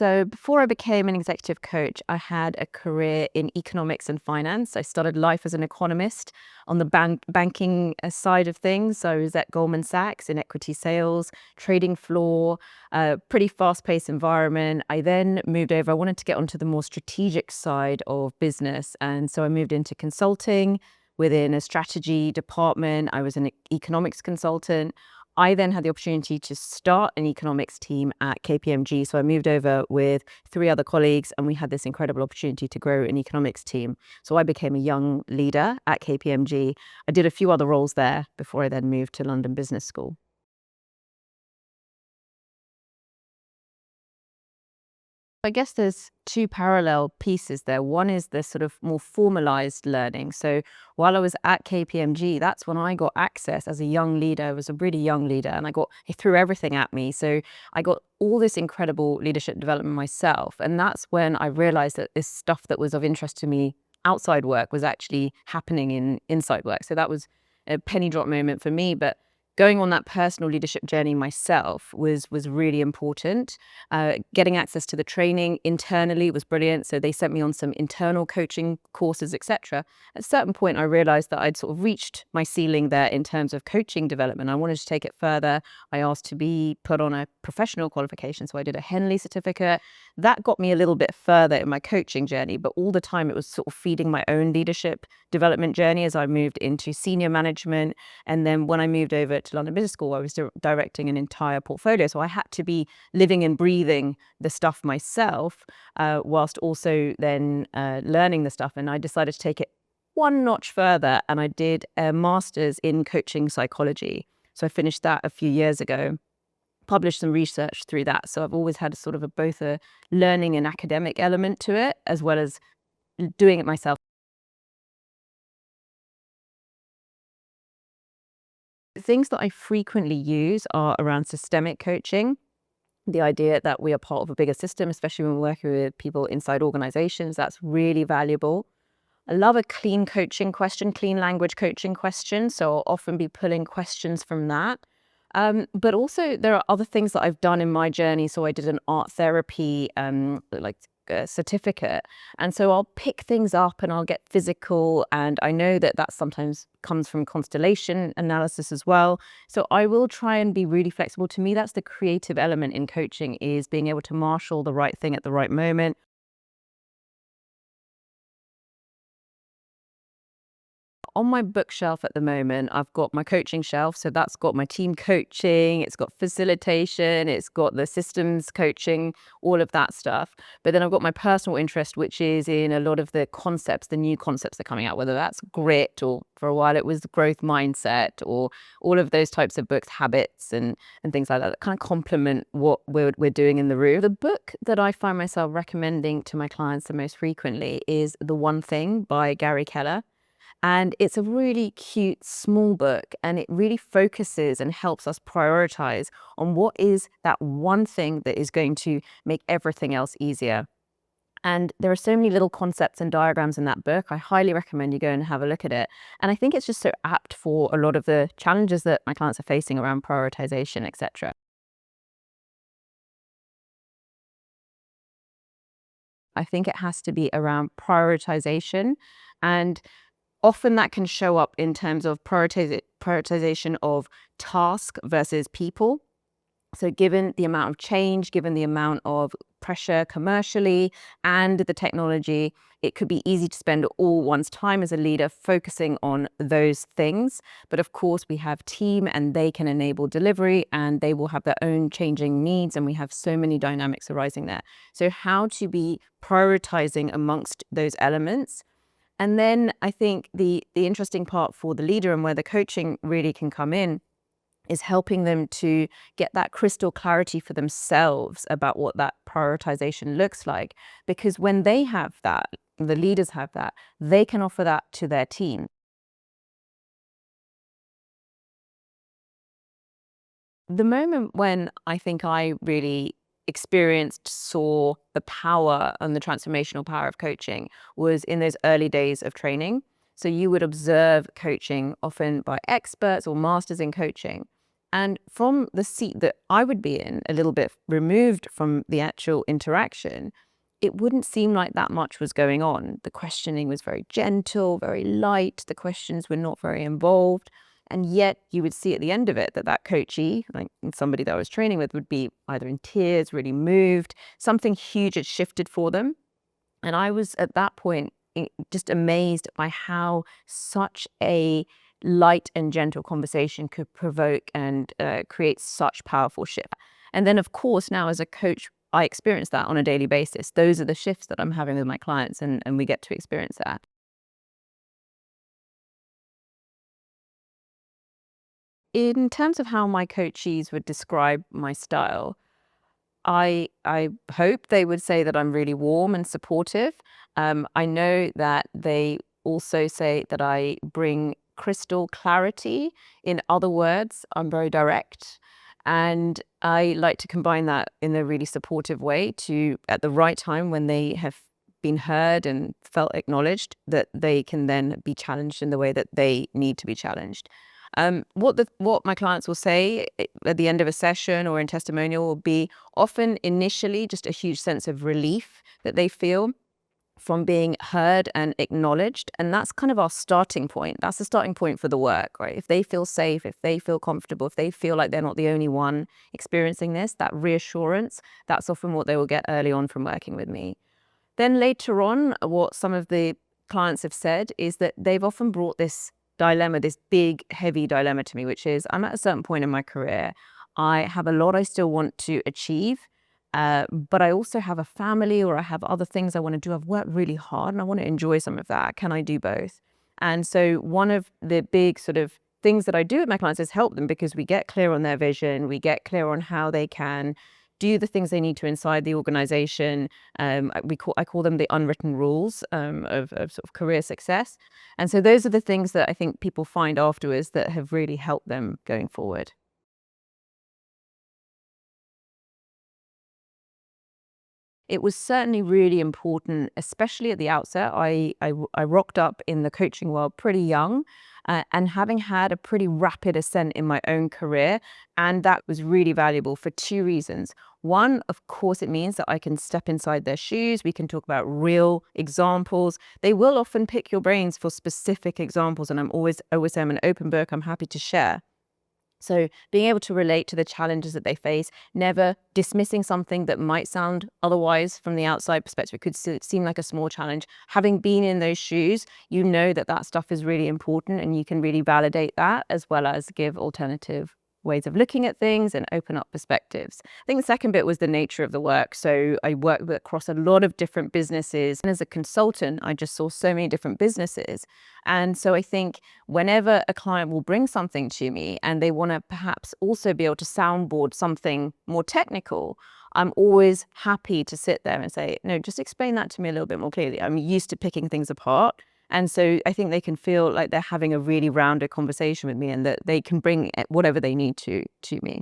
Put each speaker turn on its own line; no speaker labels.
So before I became an executive coach, I had a career in economics and finance. I started life as an economist on the banking side of things. So I was at Goldman Sachs in equity sales, trading floor, a pretty fast-paced environment. I then moved over. I wanted to get onto the more strategic side of business. And so I moved into consulting within a strategy department. I was an economics consultant. I then had the opportunity to start an economics team at KPMG. So I moved over with three other colleagues and we had this incredible opportunity to grow an economics team. So I became a young leader at KPMG. I did a few other roles there before I then moved to London Business School. I guess there's two parallel pieces there. One is the sort of more formalized learning. So while I was at KPMG, that's when I got access as a young leader. I was a really young leader and he threw everything at me. So I got all this incredible leadership development myself. And that's when I realized that this stuff that was of interest to me outside work was actually happening in inside work. So that was a penny drop moment for me. But going on that personal leadership journey myself was really important. Getting access to the training internally was brilliant. So they sent me on some internal coaching courses, etc. At a certain point, I realized that I'd sort of reached my ceiling there in terms of coaching development. I wanted to take it further. I asked to be put on a professional qualification. So I did a Henley certificate. That got me a little bit further in my coaching journey, but all the time it was sort of feeding my own leadership development journey as I moved into senior management. And then when I moved over to London Business School, I was directing an entire portfolio. So I had to be living and breathing the stuff myself, whilst also then learning the stuff. And I decided to take it one notch further and I did a master's in coaching psychology. So I finished that a few years ago, published some research through that. So I've always had a sort of both a learning and academic element to it, as well as doing it myself. Things that I frequently use are around systemic coaching. The idea that we are part of a bigger system, especially when we're working with people inside organizations, that's really valuable. I love a clean coaching question, clean language coaching question. So I'll often be pulling questions from that. But also there are other things that I've done in my journey. So I did an art therapy certificate. And so I'll pick things up and I'll get physical. And I know that that sometimes comes from constellation analysis as well. So I will try and be really flexible. To me, that's the creative element in coaching, is being able to marshal the right thing at the right moment. On my bookshelf at the moment, I've got my coaching shelf. So that's got my team coaching, it's got facilitation, it's got the systems coaching, all of that stuff. But then I've got my personal interest, which is in a lot of the concepts, the new concepts that are coming out, whether that's grit, or for a while it was the growth mindset, or all of those types of books, habits and things like that kind of complement what we're doing in the room. The book that I find myself recommending to my clients the most frequently is The One Thing by Gary Keller. And it's a really cute, small book, and it really focuses and helps us prioritize on what is that one thing that is going to make everything else easier. And there are so many little concepts and diagrams in that book. I highly recommend you go and have a look at it. And I think it's just so apt for a lot of the challenges that my clients are facing around prioritization, etc. I think it has to be around prioritization, and often that can show up in terms of prioritization of task versus people. So given the amount of change, given the amount of pressure commercially and the technology, it could be easy to spend all one's time as a leader focusing on those things. But of course, we have team and they can enable delivery and they will have their own changing needs. And we have so many dynamics arising there. So how to be prioritizing amongst those elements. And then I think the interesting part for the leader and where the coaching really can come in is helping them to get that crystal clarity for themselves about what that prioritization looks like. Because when they have that, the leaders have that, they can offer that to their team. The moment when I think I really saw the power and the transformational power of coaching was in those early days of training. So you would observe coaching often by experts or masters in coaching. And from the seat that I would be in, a little bit removed from the actual interaction, it wouldn't seem like that much was going on. The questioning was very gentle, very light. The questions were not very involved. And yet you would see at the end of it that that coachee, like somebody that I was training with, would be either in tears, really moved, something huge had shifted for them. And I was at that point just amazed by how such a light and gentle conversation could provoke and create such powerful shift. And then, of course, now as a coach, I experience that on a daily basis. Those are the shifts that I'm having with my clients, and we get to experience that. In terms of how my coachees would describe my style, I hope they would say that I'm really warm and supportive. I know that they also say that I bring crystal clarity. In other words, I'm very direct. And I like to combine that in a really supportive way to, at the right time when they have been heard and felt acknowledged, that they can then be challenged in the way that they need to be challenged. What my clients will say at the end of a session or in testimonial will be often initially just a huge sense of relief that they feel from being heard and acknowledged. And that's kind of our starting point. That's the starting point for the work, right? If they feel safe, if they feel comfortable, if they feel like they're not the only one experiencing this, that reassurance, that's often what they will get early on from working with me. Then later on, what some of the clients have said is that they've often brought this dilemma, this big, heavy dilemma to me, which is I'm at a certain point in my career. I have a lot I still want to achieve, but I also have a family or I have other things I want to do. I've worked really hard and I want to enjoy some of that. Can I do both? And so one of the big sort of things that I do with my clients is help them, because we get clear on their vision, we get clear on how they can do the things they need to inside the organization. I call them the unwritten rules of sort of career success. And so those are the things that I think people find afterwards that have really helped them going forward. It was certainly really important, especially at the outset. I rocked up in the coaching world pretty young, and having had a pretty rapid ascent in my own career. And that was really valuable for two reasons. One, of course, it means that I can step inside their shoes. We can talk about real examples. They will often pick your brains for specific examples. And always say I'm an open book. I'm happy to share. So being able to relate to the challenges that they face, never dismissing something that might sound otherwise from the outside perspective, it could seem like a small challenge. Having been in those shoes, you know that that stuff is really important and you can really validate that as well as give alternative ways of looking at things and open up perspectives. I think the second bit was the nature of the work. So I worked across a lot of different businesses. And as a consultant, I just saw so many different businesses. And so I think whenever a client will bring something to me and they want to perhaps also be able to soundboard something more technical, I'm always happy to sit there and say, no, just explain that to me a little bit more clearly. I'm used to picking things apart. And so I think they can feel like they're having a really rounded conversation with me and that they can bring whatever they need to me.